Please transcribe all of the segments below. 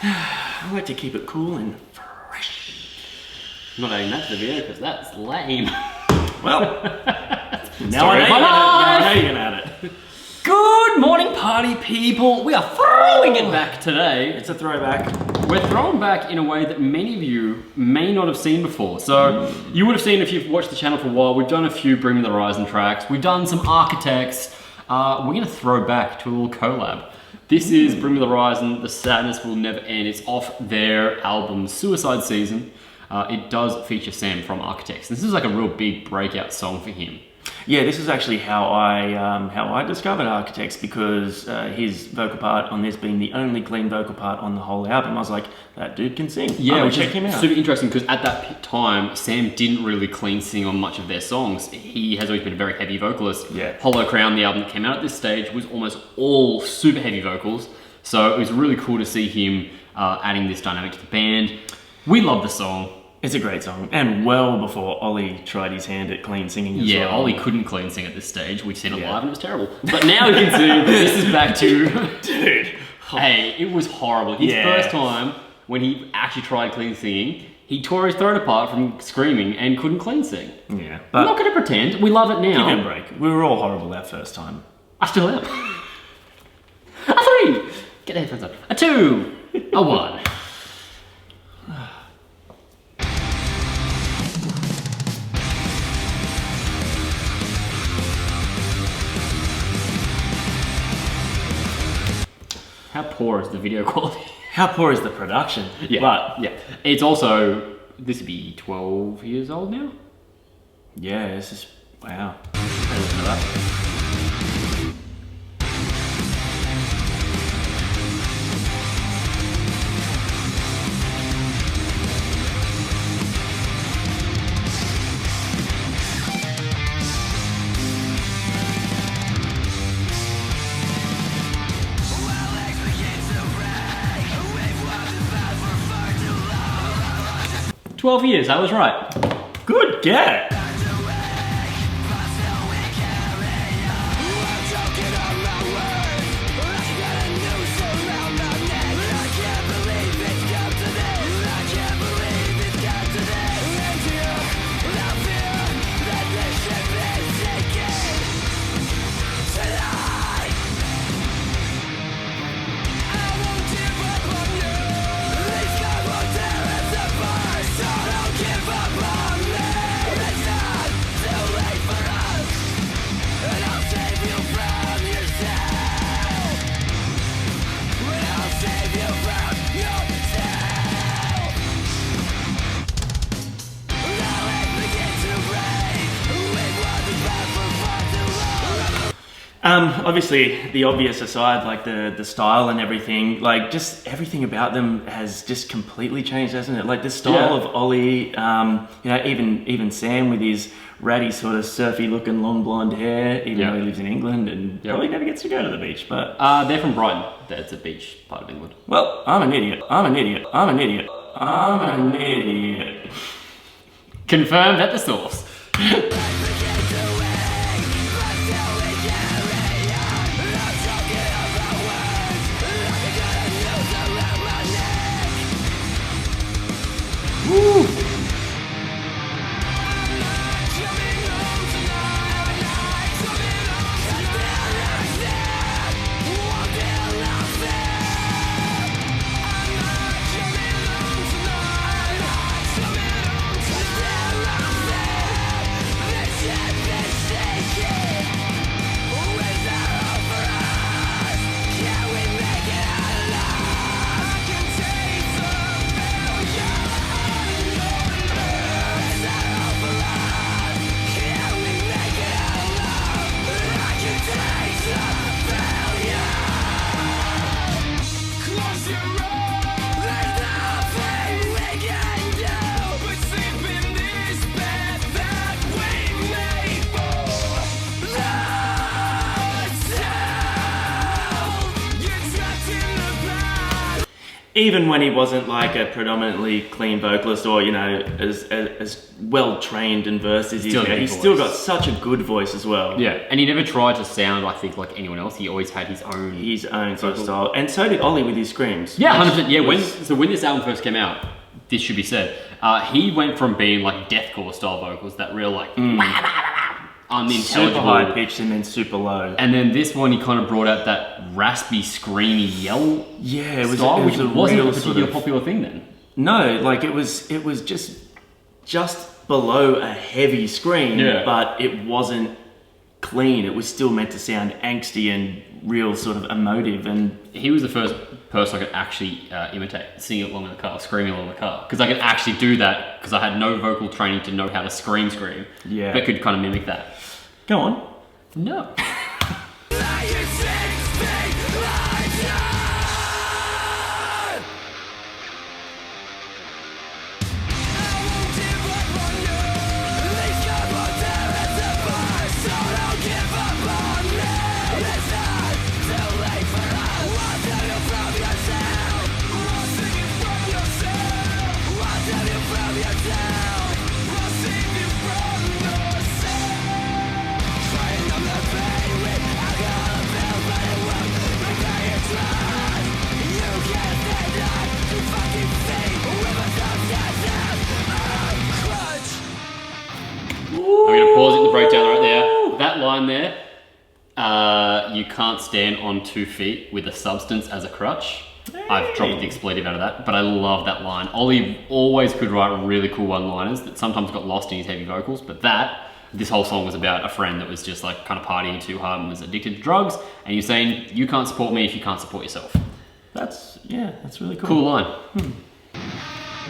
I like to keep it cool and fresh. I'm not adding that to the video because that's lame. Well, now I know you're gonna add it. Good morning, party people. We are throwing it back today. It's a throwback. We're throwing back in a way that many of you may not have seen before. So you would have seen if you've watched the channel for a while, we've done a few Bring Me the Horizon tracks. We've done some Architects. We're gonna throw back to a little collab. This is Bring Me the Horizon, The Sadness Will Never End. It's off their album Suicide Season. It does feature Sam from Architects. This is like a real big breakout song for him. Yeah, this is actually how I discovered Architects, because his vocal part on this being the only clean vocal part on the whole album. I was like, that dude can sing. Yeah, check him out. Super interesting because at that time, Sam didn't really clean sing on much of their songs. He has always been a very heavy vocalist. Yeah. Hollow Crown, the album that came out at this stage, was almost all super heavy vocals. So it was really cool to see him adding this dynamic to the band. We love the song. It's a great song, and well before Ollie tried his hand at clean singing as well. Yeah, Ollie couldn't clean sing at this stage. We've seen it live and it was terrible. But now we can see that this is back to... Dude. Hey, it was horrible. His first time, when he actually tried clean singing, he tore his throat apart from screaming and couldn't clean sing. Yeah. I'm not going to pretend. We love it now. Give him a break. We were all horrible that first time. I still am. A 3. Get the headphones up. A 2. A 1. How poor is the video quality? How poor is the production? Yeah, But yeah. It's also, this would be 12 years old now? yeah, this is, wow. Hey, listen to that. "12 years, I was right." Good get. Obviously, the obvious aside, like the style and everything, like just everything about them has just completely changed, hasn't it? Like the style of Ollie, you know, even Sam with his ratty sort of surfy looking long blonde hair, even though he lives in England and probably never gets to go to the beach, but... They're from Brighton. That's a beach part of England. Well, I'm an idiot. I'm an idiot. I'm an idiot. I'm an idiot. Confirmed at the source. Woo! even when he wasn't like a predominantly clean vocalist or, you know, as well trained and versed as he is now, he's still got such a good voice as well. Yeah, and he never tried to sound, I think, like anyone else. He always had his own sort of style. And so did Ollie with his screams. Yeah, 100%. Yeah, when this album first came out, this should be said, he went from being like deathcore style vocals, that real like unintelligible, super high pitched and then super low. And then this one, he kind of brought out that raspy, screamy yell. Yeah, it was style, which wasn't a particular sort of popular thing then. No, like it was just below a heavy scream, but it wasn't clean. It was still meant to sound angsty and real sort of emotive. And he was the first person I could actually imitate, singing along in the car, screaming along in the car, because I could actually do that because I had no vocal training to know how to scream, yeah, but could kind of mimic that. Go on. No. I'm going to pause it in the breakdown right there. That line there, you can't stand on 2 feet with a substance as a crutch. Hey. I've dropped the expletive out of that, but I love that line. Ollie always could write really cool one-liners that sometimes got lost in his heavy vocals, but this whole song was about a friend that was just like kind of partying too hard and was addicted to drugs, and you're saying, you can't support me if you can't support yourself. That's really cool. Cool line.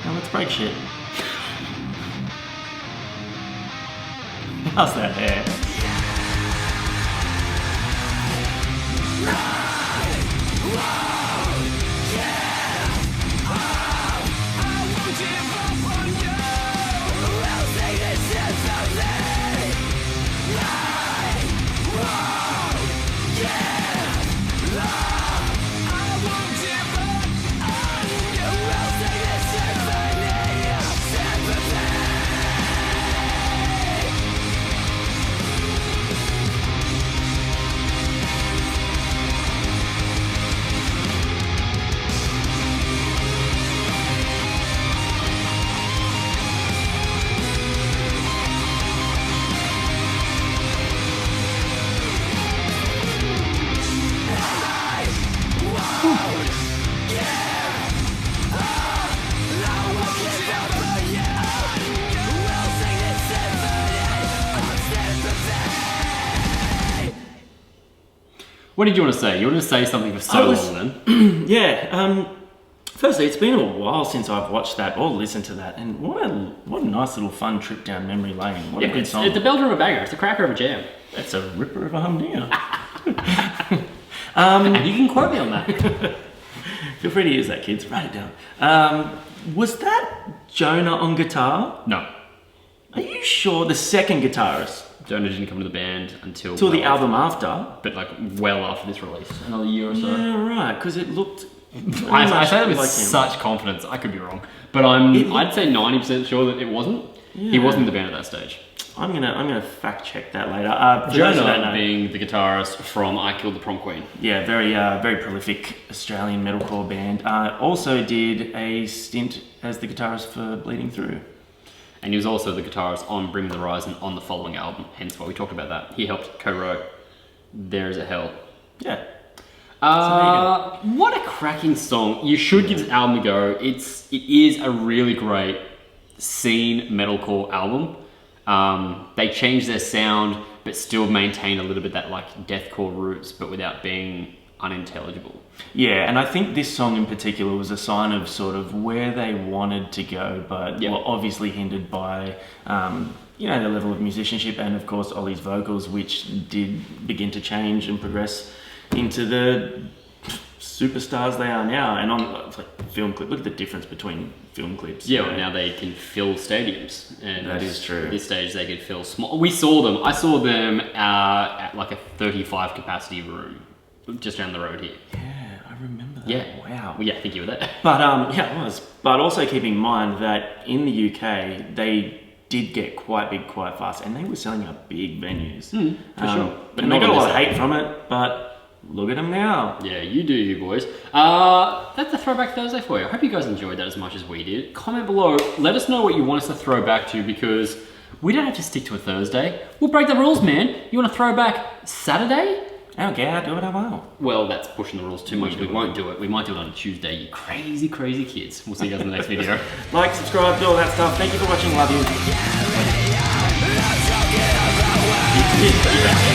Now let's break shit. How's that hair? What did you want to say? You wanted to say something for so long then? Yeah. Firstly, it's been a while since I've watched that or listened to that, and what a nice little fun trip down memory lane. What a good song. It's a belter of a banger. It's a cracker of a jam. That's a ripper of a humdinger. And you can quote me on that. Feel free to use that, kids. Write it down. Was that Jonah on guitar? No. Are you sure? The second guitarist? Jonah didn't come to the band until the album after. But like well after this release. Another year or so. Yeah, right. Because it looked... I say that with such confidence. I could be wrong. But I'd say 90% sure that it wasn't. Yeah. He wasn't in the band at that stage. I'm gonna fact check that later. Jonah being the guitarist from I Killed the Prom Queen. Yeah, very prolific Australian metalcore band. Also did a stint as the guitarist for Bleeding Through. And he was also the guitarist on Bring Me the Horizon on the following album, hence why we talked about that. He helped co-wrote There Is a Hell. Yeah. What a cracking song. You should give this album a go. It is a really great scene metalcore album. They changed their sound, but still maintain a little bit that like deathcore roots, but without being unintelligible. Yeah, and I think this song in particular was a sign of sort of where they wanted to go, but were obviously hindered by, the level of musicianship and of course Ollie's vocals, which did begin to change and progress into the superstars they are now. And on like film clip, look at the difference between film clips. Yeah, well, now they can fill stadiums, and that is true. At this stage, they could fill small. We saw them. I saw them at like a 35 capacity room just down the road here. Yeah, I remember Yeah. Wow. Well, yeah, I think you were there. But yeah, it was. But also keep in mind that in the UK, they did get quite big quite fast, and they were selling out big venues. For sure. But they got a lot of hate from it, but look at them now. Yeah, you do, you boys. That's the Throwback Thursday for you. I hope you guys enjoyed that as much as we did. Comment below. Let us know what you want us to throw back to, because we don't have to stick to a Thursday. We'll break the rules, man. You want to throw back Saturday? I don't care, do what I want. Well, that's pushing the rules too much. We won't do it. We might do it on a Tuesday, you crazy, crazy kids. We'll see you guys in the next video. Like, subscribe, do all that stuff. Thank you for watching. Love you.